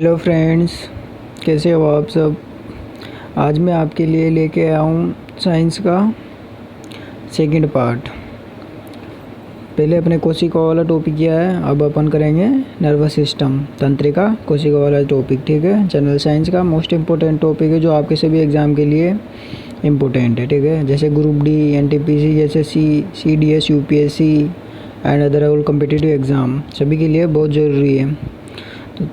Hello friends, कैसे हो आप सब। आज मैं आपके लिए लेके आया हूँ साइंस का सेकंड पार्ट। पहले अपने कोशिका वाला टॉपिक किया है, अब अपन करेंगे नर्वस सिस्टम तंत्रिका कोशिका वाला टॉपिक। ठीक है, जनरल साइंस का मोस्ट इम्पोर्टेंट टॉपिक है जो आपके सभी एग्ज़ाम के लिए इम्पोर्टेंट है। ठीक है, जैसे ग्रुप डी, एनटीपीसी, जैसे CDS, UPSC and other all competitive exam सभी के लिए बहुत ज़रूरी है। तो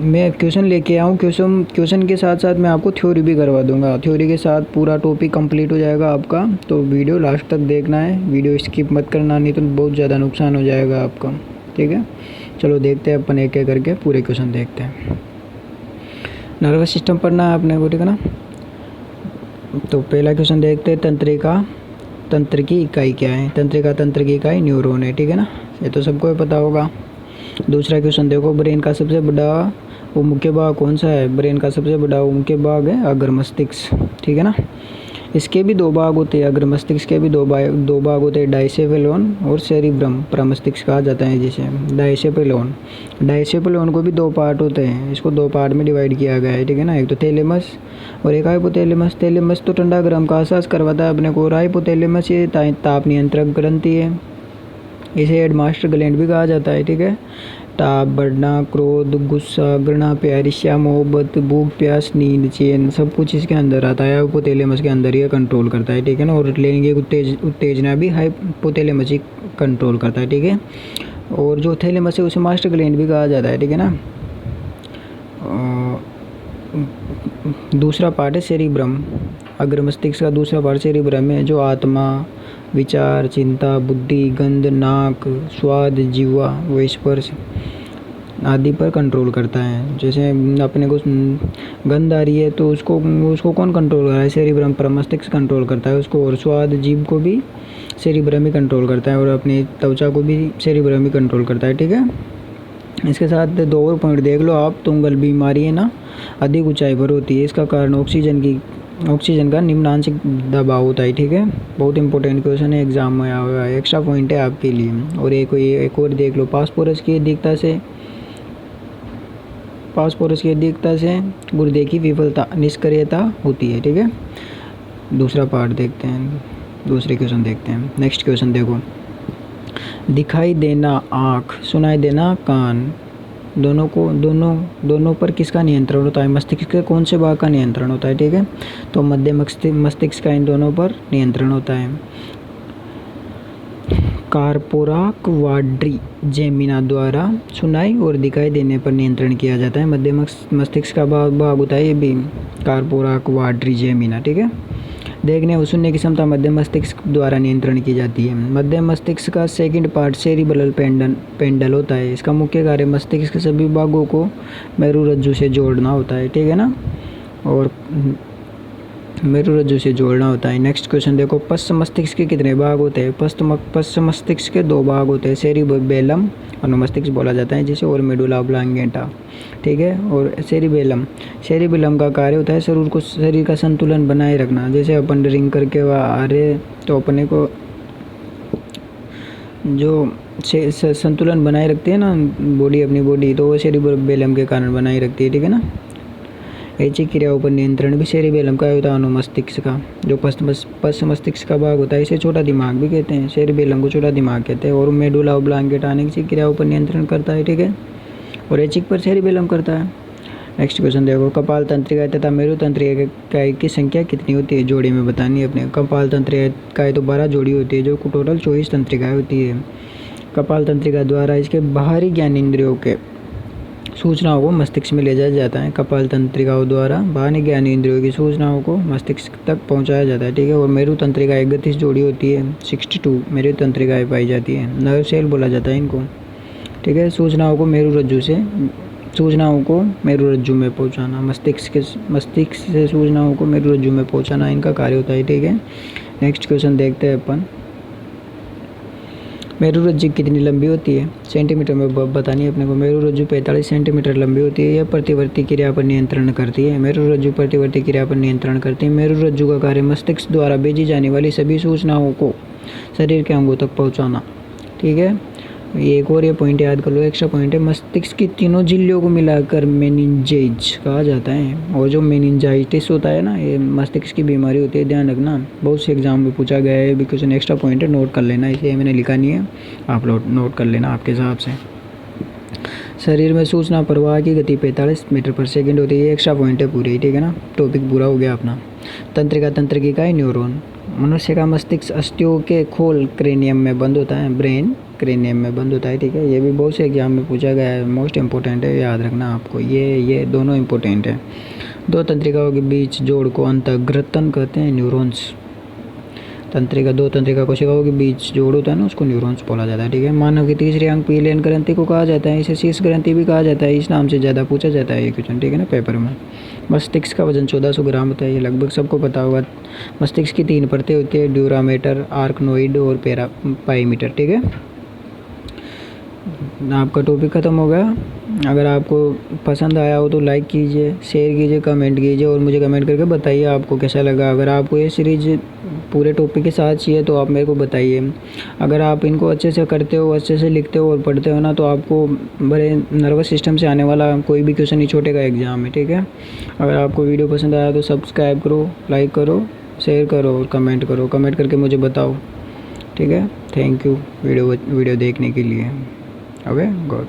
मैं क्वेश्चन लेके आया हूँ। क्वेश्चन के साथ साथ मैं आपको थ्योरी भी करवा दूंगा। थ्योरी के साथ पूरा टॉपिक कंप्लीट हो जाएगा आपका। तो वीडियो लास्ट तक देखना है, वीडियो स्किप मत करना, नहीं तो बहुत ज़्यादा नुकसान हो जाएगा आपका। ठीक है, चलो देखते हैं अपन एक एक करके पूरे क्वेश्चन देखते हैं। नर्वस सिस्टम पढ़ना है अपने को, ठीक है ना। तो पहला क्वेश्चन देखते हैं, तंत्र की इकाई क्या है। तंत्र की इकाई न्यूरॉन है। ठीक है ना, ये तो सबको पता होगा। दूसरा क्वेश्चन देखो, ब्रेन का सबसे बड़ा वो मुख्य भाग कौन सा है। ब्रेन का सबसे बड़ा वो मुख्य भाग है अग्र मस्तिष्क। ठीक है ना, इसके भी दो भाग होते हैं। अग्र मस्तिष्क के भी दो भाग होते हैं, डाइसेफेलोन और सेरिब्रम प्रमस्तिष्क कहा जाता है जिसे। डाइसेफेलोन को भी दो पार्ट होते हैं, इसको दो पार्ट में डिवाइड किया गया है। ठीक है ना, एक तो थैलेमस और एक हाइपोथैलेमस। थैलेमस तो ठंडा गर्म का एहसास करवाता है अपने को, और हाइपोथैलेमस ये ताप नियंत्रक ग्रंथि है, इसे हेडमास्टर ग्लैंड भी कहा जाता है। ठीक है, ताप बढ़ना, क्रोध, गुस्सा, घृणा, प्यार, ईर्ष्या, मोहब्बत, भूख, प्यास, नींद, चैन सब कुछ इसके अंदर आता है। हाइपोथैलेमस के अंदर ये कंट्रोल करता है। ठीक है ना, और लैंगिक उत्तेजना भी हाइपोथैलेमस ही कंट्रोल करता है। ठीक है, और जो थैलेमस है उसे मास्टर ग्लैंड भी कहा जाता है। ठीक है ना। दूसरा पार्ट है सेरिब्रम। अग्र मस्तिष्क का दूसरा पार्ट सेरिब्रम है, जो आत्मा, विचार, चिंता, बुद्धि, गंध, नाक, स्वाद, जीवा व स्पर्श आदि पर कंट्रोल करता है। जैसे अपने को गंध आ रही है तो उसको कौन कंट्रोल कर रहा है, सेरिब्रम प्रमस्तिष्क कंट्रोल करता है उसको। और स्वाद, जीभ को भी सेरिब्रम ही कंट्रोल करता है, और अपनी त्वचा को भी सेरिब्रम ही कंट्रोल करता है। ठीक है, इसके साथ दो और पॉइंट देख लो आप। तुंगल बीमारी है ना, अधिक ऊंचाई पर होती है, इसका कारण ऑक्सीजन का निम्नांशिक दबाव होता है। ठीक है, बहुत इंपॉर्टेंट क्वेश्चन है, एग्जाम में आया हुआ है, एक्स्ट्रा पॉइंट है आपके लिए। और एक और देख लो, फास्फोरस की अधिकता से गुर्दे की विफलता निष्क्रियता होती है। ठीक है, दूसरा पार्ट देखते हैं, दूसरे क्वेश्चन देखते हैं। नेक्स्ट क्वेश्चन देखो, दिखाई देना आँख, सुनाई देना कान, दोनों पर किसका नियंत्रण होता है। मस्तिष्क के कौन से भाग का नियंत्रण होता है। ठीक है, तो मध्य मस्तिष्क का इन दोनों पर नियंत्रण होता है। कार्पोरा क्वाड्रिजेमिना द्वारा सुनाई और दिखाई देने पर नियंत्रण किया जाता है। मध्य मस्तिष्क का भाग होता है ये भी, कार्पोरा क्वाड्रिजेमिना। ठीक है, देखने और सुनने की क्षमता मध्य मस्तिष्क द्वारा नियंत्रण की जाती है। मध्य मस्तिष्क का सेकंड पार्ट सेरिबेलल पेंडल होता है, इसका मुख्य कार्य मस्तिष्क के सभी भागों को मेरुरज्जु से जोड़ना होता है। ठीक है ना, और मेरुरज्जु से जोड़ना होता है। नेक्स्ट क्वेश्चन देखो, पश्च मस्तिष्क के कितने भाग होते हैं। पश्च मस्तिष्क के दो भाग होते हैं, सेरिबेलम अनुमस्तिष्क बोला जाता है जिसे, और मेडुला ऑब्लांगेटा। ठीक है, और सेरिबेलम का कार्य होता है शरीर का संतुलन बनाए रखना। जैसे अपन ड्रिंक करके आ रहे तो अपने को जो संतुलन बनाए रखती है ना अपनी बॉडी, तो वो सेरिबेलम के कारण बनाए रखती है। ठीक है ना, ऐच्छिक क्रियाओं पर नियंत्रण भी सेरिबेलम का होता है। अनुमस्तिष्क का जो पश्च मस्तिष्क का भाग होता है, इसे छोटा दिमाग भी कहते हैं, सेरिबेलम को छोटा दिमाग कहते हैं। और मेडुला ऑब्लांगेटा अनेक क्रियाओं पर नियंत्रण करता है। ठीक है, और ऐच्छिक पर सेरिबेलम करता है। नेक्स्ट क्वेश्चन देखो, कपाल तंत्रिकाएं तथा मेरु तंत्रिकाएं की संख्या कितनी होती है, जोड़ी में बतानी है अपने। कपाल तंत्रिकाएं तो 12 जोड़ी होती है, जो टोटल 24 तंत्रिकाएं होती है। कपाल तंत्रिका द्वारा इसके बाहरी ज्ञान इंद्रियों के सूचनाओं को मस्तिष्क में ले जाया जाता है। कपाल तंत्रिकाओं द्वारा बाहरी ज्ञान इंद्रियों की सूचनाओं को मस्तिष्क तक पहुंचाया जाता है। ठीक है, और मेरु तंत्रिका 31 जोड़ी होती है, 62 मेरु तंत्रिकाएं पाई जाती है। नर्व सेल बोला जाता है इनको। ठीक है, सूचनाओं को मेरुरज्जु में पहुंचाना, मस्तिष्क से सूचनाओं को मेरुरज्जु में पहुंचाना इनका कार्य होता है। ठीक है, नेक्स्ट क्वेश्चन देखते हैं अपन, मेरुरज्जु कितनी लंबी होती है, सेंटीमीटर में बतानी है अपने को। मेरुरज्जु 45 सेंटीमीटर लंबी होती है। यह प्रतिवर्ती क्रिया पर नियंत्रण करती है। मेरुरज्जु प्रतिवर्ती क्रिया पर नियंत्रण करती है। मेरुरज्जु का कार्य मस्तिष्क द्वारा भेजी जाने वाली सभी सूचनाओं को शरीर के अंगों तक पहुंचाना। ठीक है, एक और ये पॉइंट याद कर लो, एक्स्ट्रा पॉइंट है, मस्तिष्क की तीनों झिल्लियों को मिलाकर मेनिंजेज कहा जाता है। और जो मेनिंजाइटिस होता है ना, ये मस्तिष्क की बीमारी होती है, ध्यान रखना, बहुत से एग्जाम में पूछा गया है, भी क्वेश्चन एक्स्ट्रा पॉइंट है, नोट कर लेना, इसलिए मैंने लिखा नहीं है, आप लोग नोट कर लेना आपके हिसाब से। शरीर में सूचना प्रवाह की गति 45 मीटर पर सेकंड होती है, एक्स्ट्रा पॉइंट है पूरी, ठीक है ना, टॉपिक पूरा हो गया अपना। तंत्र की इकाई न्यूरॉन। मनुष्य का मस्तिष्क अस्थियों के खोल क्रेनियम में बंद होता है, ब्रेन क्रेनियम में बंद होता है, ठीक है। ये भी बहुत से एग्जाम में पूछा गया है, मोस्ट इंपॉर्टेंट है, याद रखना आपको, ये दोनों इंपॉर्टेंट है। दो तंत्रिकाओं के बीच जोड़ को अंतःग्रथन कहते हैं, न्यूरॉन्स। दो तंत्रिका कोशिकाओं के बीच जोड़ होता है ना, उसको न्यूरॉन्स बोला जाता है, ठीक है। मानव की तीसरी अंग पीलेन ग्रंथि को कहा जाता है, इसे शीर्ष ग्रंथि भी कहा जाता है, इस नाम से ज़्यादा पूछा जाता है ये क्वेश्चन, ठीक है ना, पेपर में। मस्तिष्क का वजन 1400 ग्राम होता है, ये लगभग सबको पता होगा। मस्तिष्क की 3 परतें होती है, ड्यूरामेटर, आर्कनोइड और पाईमीटर, ठीक है। आपका टॉपिक ख़त्म हो गया। अगर आपको पसंद आया हो तो लाइक कीजिए, शेयर कीजिए, कमेंट कीजिए और मुझे कमेंट करके बताइए आपको कैसा लगा। अगर आपको ये सीरीज़ पूरे टॉपिक के साथ चाहिए तो आप मेरे को बताइए। अगर आप इनको अच्छे से करते हो, अच्छे से लिखते हो और पढ़ते हो ना, तो आपको बड़े नर्वस सिस्टम से आने वाला कोई भी क्वेश्चन नहीं छूटेगा एग्ज़ाम में, ठीक है। अगर आपको वीडियो पसंद आया तो सब्सक्राइब करो, लाइक करो, शेयर करो और कमेंट करो, कमेंट करके मुझे बताओ, ठीक है। थैंक यू वीडियो देखने के लिए। Okay, good.